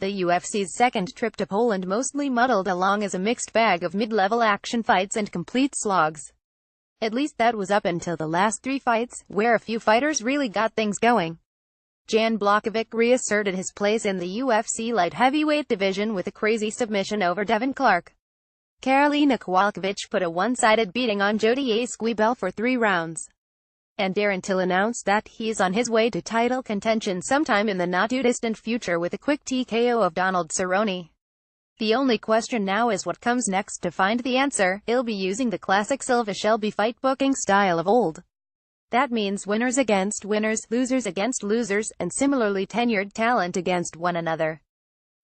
The UFC's second trip to Poland mostly muddled along as a mixed bag of mid-level action fights and complete slogs. At least that was up until the last 3 fights, where a few fighters really got things going. Jan Blachowicz reasserted his place in the UFC light heavyweight division with a crazy submission over Devin Clark. Karolina Kowalkiewicz put a one-sided beating on Jodie Esquibel for 3 rounds. And Darren Till announced that he's on his way to title contention sometime in the not-too-distant future with a quick TKO of Donald Cerrone. The only question now is what comes next. To find the answer, he'll be using the classic Silva-Shelby fight booking style of old. That means winners against winners, losers against losers, and similarly tenured talent against one another.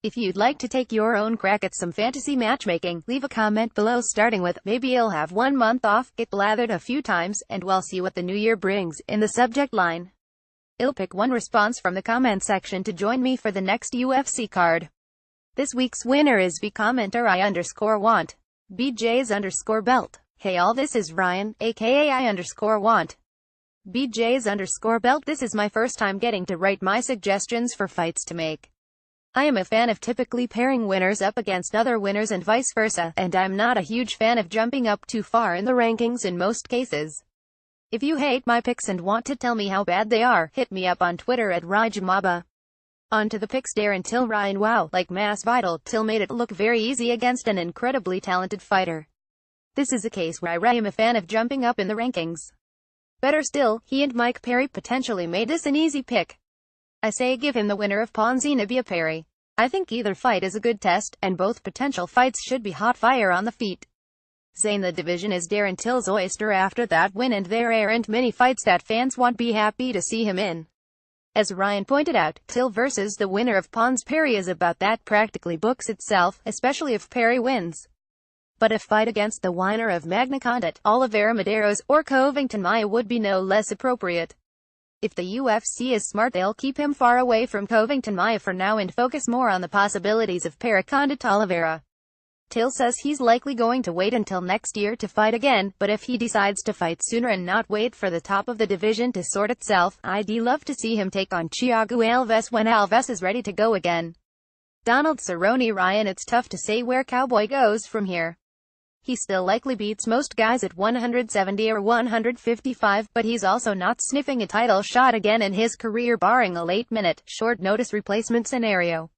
If you'd like to take your own crack at some fantasy matchmaking, leave a comment below starting with, maybe you'll have 1 month off, get blathered a few times, and we'll see what the new year brings, in the subject line. I'll pick one response from the comment section to join me for the next UFC card. This week's winner is commenter I_want. BJ's_belt. Hey all, this is Ryan, aka I_want. BJ's_belt. This is my first time getting to write my suggestions for fights to make. I am a fan of typically pairing winners up against other winners and vice versa, and I'm not a huge fan of jumping up too far in the rankings in most cases. If you hate my picks and want to tell me how bad they are, hit me up on Twitter at RajMaba. On to the picks. Darren Till. Ryan. Wow, like Masvidal, Till made it look very easy against an incredibly talented fighter. This is a case where I am a fan of jumping up in the rankings. Better still, he and Mike Perry potentially made this an easy pick. I say give him the winner of Ponzinibbio Perry. I think either fight is a good test, and both potential fights should be hot fire on the feet. Zane. The division is Darren Till's oyster after that win, and there aren't many fights that fans won't be happy to see him in. As Ryan pointed out, Till versus the winner of Pons Perry is about that practically books itself, especially if Perry wins. But a fight against the winner of Magna Condit, Oliveira Medeiros, or Covington Maia would be no less appropriate. If the UFC is smart, they'll keep him far away from Covington Maia for now and focus more on the possibilities of Perry Condit Oliveira. Till says he's likely going to wait until next year to fight again, but if he decides to fight sooner and not wait for the top of the division to sort itself, I'd love to see him take on Thiago Alves when Alves is ready to go again. Donald Cerrone. Ryan. It's tough to say where Cowboy goes from here. He still likely beats most guys at 170 or 155, but he's also not sniffing a title shot again in his career barring a late-minute, short-notice replacement scenario.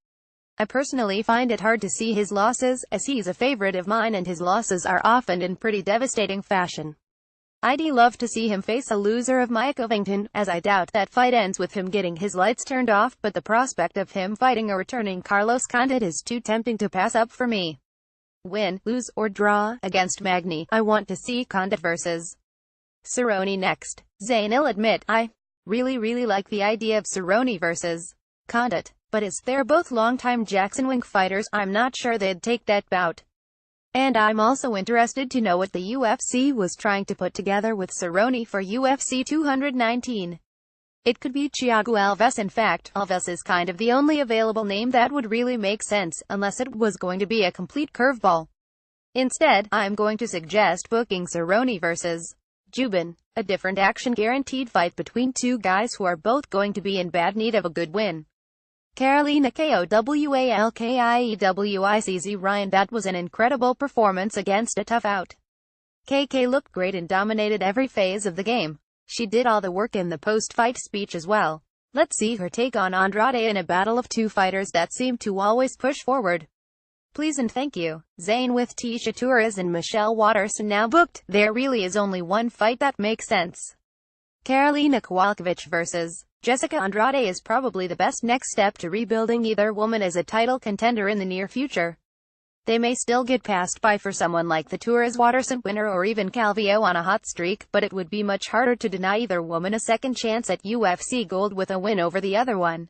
I personally find it hard to see his losses, as he's a favorite of mine and his losses are often in pretty devastating fashion. I'd love to see him face a loser of Mike Covington, as I doubt that fight ends with him getting his lights turned off, but the prospect of him fighting a returning Carlos Condit is too tempting to pass up for me. Win, lose, or draw, against Magny, I want to see Condit versus Cerrone next. Zane. I'll admit, I really like the idea of Cerrone versus Condit, but as they're both longtime Jackson Wink fighters, I'm not sure they'd take that bout. And I'm also interested to know what the UFC was trying to put together with Cerrone for UFC 219. It could be Thiago Alves. In fact, Alves is kind of the only available name that would really make sense, unless it was going to be a complete curveball. Instead, I'm going to suggest booking Cerrone versus Jubin, a different action-guaranteed fight between two guys who are both going to be in bad need of a good win. Karolina Kowalkiewicz. Ryan. That was an incredible performance against a tough out. KK looked great and dominated every phase of the game. She did all the work in the post-fight speech as well. Let's see her take on Andrade in a battle of two fighters that seem to always push forward. Please and thank you. Zane. With Tecia Torres and Michelle Waterson now booked, there really is only one fight that makes sense. Karolina Kowalkiewicz versus Jessica Andrade is probably the best next step to rebuilding either woman as a title contender in the near future. They may still get passed by for someone like the Torres-Waterson winner or even Calvillo on a hot streak, but it would be much harder to deny either woman a second chance at UFC gold with a win over the other one.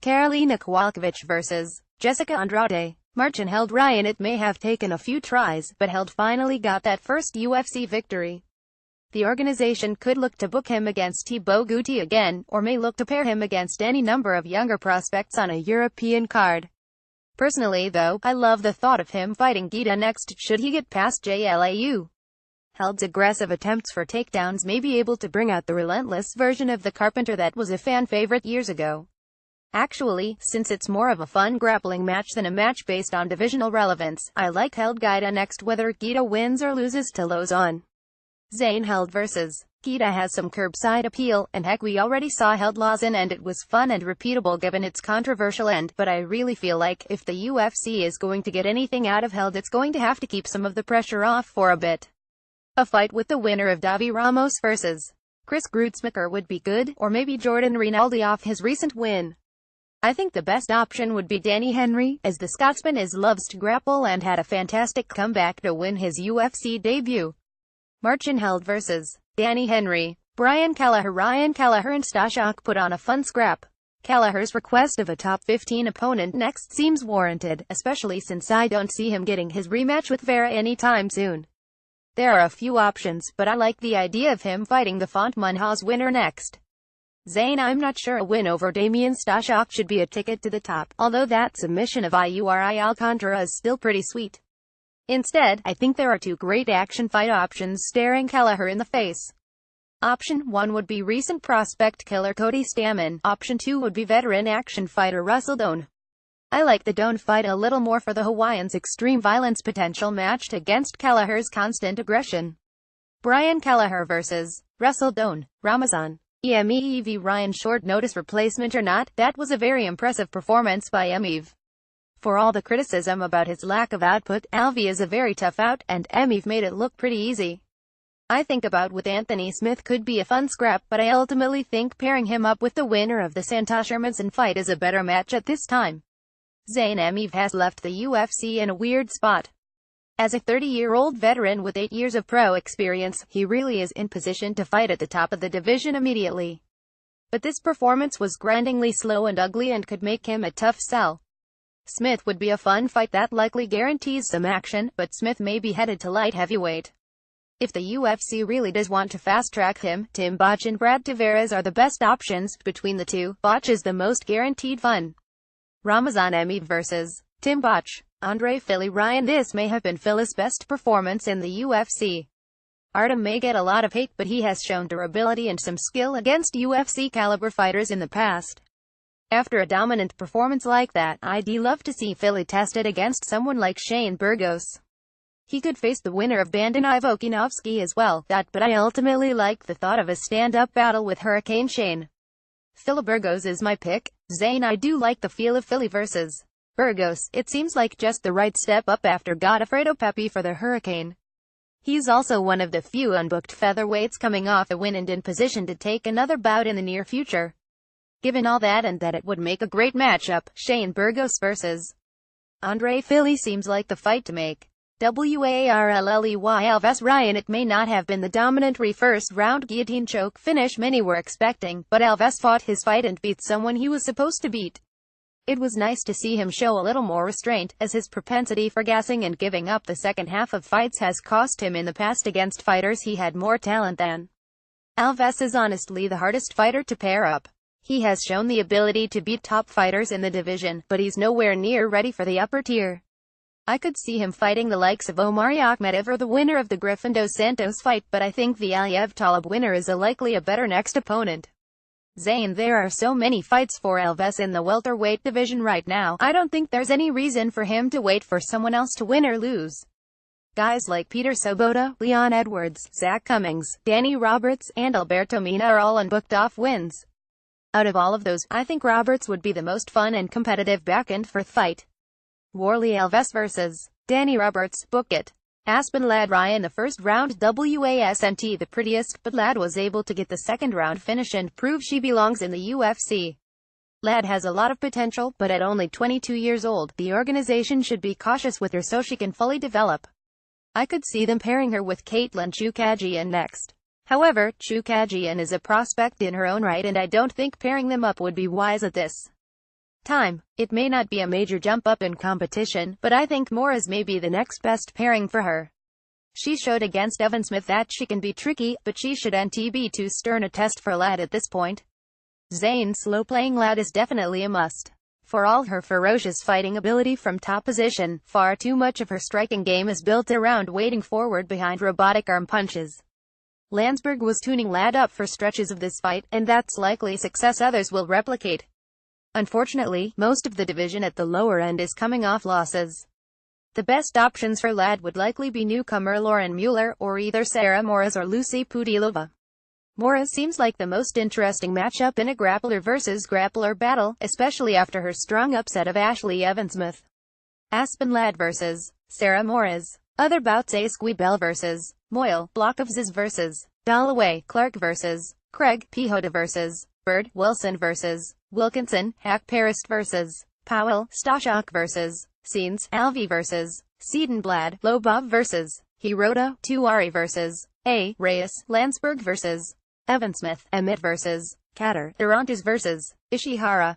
Karolina Kowalkiewicz versus Jessica Andrade. Marcin Held. Ryan. It may have taken a few tries, but Held finally got that first UFC victory. The organization could look to book him against Thibaut Gouti again, or may look to pair him against any number of younger prospects on a European card. Personally though, I love the thought of him fighting Guida next, should he get past JLAU. Held's aggressive attempts for takedowns may be able to bring out the relentless version of the Carpenter that was a fan favorite years ago. Actually, since it's more of a fun grappling match than a match based on divisional relevance, I like Held Gida next whether Gida wins or loses to Lozon. Zayn Held vs. Gida has some curbside appeal, and heck we already saw Held Lawson and it was fun and repeatable given its controversial end, but I really feel like, if the UFC is going to get anything out of Held it's going to have to keep some of the pressure off for a bit. A fight with the winner of Davi Ramos vs. Chris Gruetzemacher would be good, or maybe Jordan Rinaldi off his recent win. I think the best option would be Danny Henry, as the Scotsman loves to grapple and had a fantastic comeback to win his UFC debut. Marcin Held vs. Danny Henry. Brian Kelleher and Stashak put on a fun scrap. Kelleher's request of a top 15 opponent next seems warranted, especially since I don't see him getting his rematch with Vera anytime soon. There are a few options, but I like the idea of him fighting the Font Munhoz winner next. Zayn, I'm not sure a win over Damian Stashak should be a ticket to the top, although that submission of Iuri Alcantara is still pretty sweet. Instead, I think there are two great action fight options staring Kelleher in the face. Option 1 would be recent prospect killer Cody Stamann. Option 2 would be veteran action fighter Russell Doane. I like the Doane fight a little more for the Hawaiian's extreme violence potential matched against Kelleher's constant aggression. Brian Kelleher vs. Russell Doane. Ramazan. Emev Ryan short notice replacement or not, that was a very impressive performance by Emev. For all the criticism about his lack of output, Alvi is a very tough out, and Emev made it look pretty easy. I think about with Anthony Smith could be a fun scrap, but I ultimately think pairing him up with the winner of the Santosh Hermanson fight is a better match at this time. Zayn Emev has left the UFC in a weird spot. As a 30-year-old veteran with 8 years of pro experience, he really is in position to fight at the top of the division immediately. But this performance was grindingly slow and ugly and could make him a tough sell. Smith would be a fun fight that likely guarantees some action, but Smith may be headed to light heavyweight. If the UFC really does want to fast-track him, Tim Boetsch and Brad Tavares are the best options. Between the two, Boetsch is the most guaranteed fun. Ramazan Emev vs. Tim Boetsch. Andre "Philly" Ryan. This may have been Philly's best performance in the UFC. Artem may get a lot of hate, but he has shown durability and some skill against UFC-caliber fighters in the past. After a dominant performance like that, I'd love to see Philly tested against someone like Shane Burgos. He could face the winner of Bandonai Volkanovski as well, but I ultimately like the thought of a stand-up battle with Hurricane Shane. Philly Burgos is my pick. Zayn, I do like the feel of Philly vs. Burgos. It seems like just the right step up after Godofredo Pepe for the Hurricane. He's also one of the few unbooked featherweights coming off a win and in position to take another bout in the near future. Given all that and that it would make a great matchup, Shane Burgos vs. Andre "Philly" seems like the fight to make. Warlley Alves Ryan. It may not have been the dominant first-round guillotine choke finish many were expecting, but Alves fought his fight and beat someone he was supposed to beat. It was nice to see him show a little more restraint, as his propensity for gassing and giving up the second half of fights has cost him in the past against fighters he had more talent than. Alves is honestly the hardest fighter to pair up. He has shown the ability to beat top fighters in the division, but he's nowhere near ready for the upper tier. I could see him fighting the likes of Omari Akhmedov or the winner of the Griffin Dos Santos fight, but I think the Aliyev Talib winner is likely a better next opponent. Zayn, there are so many fights for Alves in the welterweight division right now, I don't think there's any reason for him to wait for someone else to win or lose. Guys like Peter Sobotta, Leon Edwards, Zach Cummings, Danny Roberts, and Alberto Mina are all unbooked off wins. Out of all of those, I think Roberts would be the most fun and competitive back-and-forth fight. Warlley Alves vs. Danny Roberts. Book it. Aspen Ladd Ryan. The first round wasn't the prettiest, but Ladd was able to get the second round finish and prove she belongs in the UFC. Ladd has a lot of potential, but at only 22 years old, the organization should be cautious with her so she can fully develop. I could see them pairing her with Caitlin Chookagian next. However, Chookagian is a prospect in her own right and I don't think pairing them up would be wise at this time. It may not be a major jump up in competition, but I think more is maybe the next best pairing for her. She showed against Evan Smith that she can be tricky, but she shouldn't be too stern a test for Ladd at this point. Zayn, slow-playing Ladd is definitely a must. For all her ferocious fighting ability from top position, far too much of her striking game is built around waiting forward behind robotic arm punches. Landsberg was tuning Ladd up for stretches of this fight, and that's likely success others will replicate. Unfortunately, most of the division at the lower end is coming off losses. The best options for Lad would likely be newcomer Lauren Mueller, or either Sarah Moras or Lucy Pudilova. Moras seems like the most interesting matchup in a grappler versus grappler battle, especially after her strong upset of Ashley Evansmith. Aspen Ladd vs. Sarah Moras. Other bouts: A. Squibel vs. Moyle, Blokovzis vs. Dalloway, Clark vs. Craig, Pihota vs. Bird, Wilson vs. Wilkinson, Hack-Parist vs. Powell, Stashak vs. Scenes, Alvey vs. Siedenblad, Lobov vs. Hirota, Tuari vs. A. Reyes, Landsberg vs. Evansmith, Emmett vs. Katter, Durantes vs. Ishihara.